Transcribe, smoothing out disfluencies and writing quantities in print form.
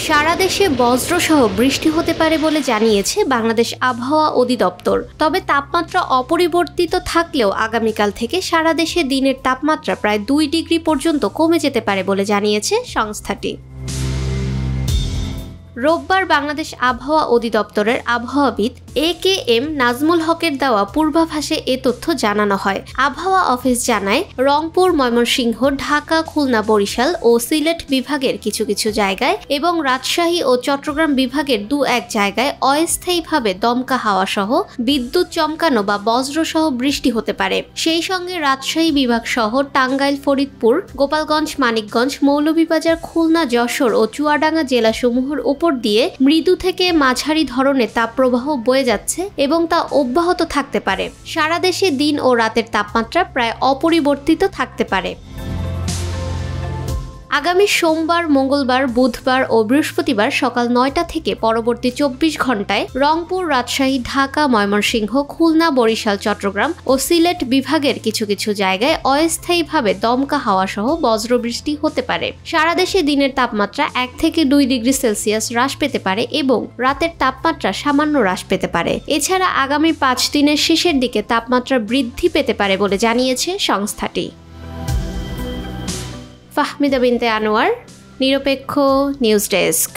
সারা দেশে বজ্রসহ বৃষ্টি হতে পারে বলে জানিয়েছে বাংলাদেশ আবহাওয়া অধিদপ্তর। তবে তাপমাত্রা অপরিবর্তিত থাকলেও আগামীকাল থেকে সারা দেশে দিনের তাপমাত্রা প্রায় 2 ডিগ্রি পর্যন্ত কমে যেতে পারে বলে জানিয়েছে সংস্থাটি। রোববার বাংলাদেশ আবহাওয়া অধিদপ্তরের আবহাওয়াবিদ AKM নাজমুল হকের দেওয়া পূর্বাভাসে এ তথ্য জানানো হয়। আবহাওয়া অফিস জানায়, রংপুর, ময়মনসিংহ, ঢাকা, খুলনা, বরিশাল ও সিলেট বিভাগের কিছু কিছু জায়গায় এবং রাজশাহী ও চট্টগ্রাম বিভাগের 2-1 জায়গায় অস্থায়ীভাবে দমকা হাওয়া সহ বিদ্যুৎ চমকানো বা বজ্রসহ বৃষ্টি হতে পারে। সেই সঙ্গে রাজশাহী বিভাগ সহ টাঙ্গাইল, ফরিদপুর, গোপালগঞ্জ, মানিকগঞ্জ, মৌলভীবাজার, খুলনা, যশোর ও চুয়াডাঙ্গা জেলাসমূহের উপর দিয়ে মৃদু থেকে মাঝারি ধরনের তাপপ্রবাহ বয়ে যাচ্ছে এবং তা অব্যাহত থাকতে পারে। সারা দেশে দিন ও রাতের তাপমাত্রা প্রায় অপরিবর্তিত থাকতে পারে। আগামী সোমবার, মঙ্গলবার, বুধবার ও বৃহস্পতিবার সকাল 9টা থেকে পরবর্তী 24 ঘন্টায় রংপুর, রাজশাহী, ঢাকা, ময়মনসিংহ, খুলনা, বরিশাল, চট্টগ্রাম ও সিলেট বিভাগের কিছু কিছু জায়গায় অস্থায়ীভাবে দমকা হাওয়া সহ বজ্রবৃষ্টি হতে পারে। সারা দেশে দিনের তাপমাত্রা 1 থেকে 2 ডিগ্রি সেলসিয়াস হ্রাস পেতে পারে এবং রাতের তাপমাত্রা সামান্য হ্রাস পেতে পারে। এছাড়া আগামী 5 দিনের শেষের দিকে তাপমাত্রা বৃদ্ধি পেতে পারে বলে জানিয়েছে সংস্থাটি। ফাহমিদা বিনতে আনোয়ার, নিরপেক্ষ নিউজ ডেস্ক।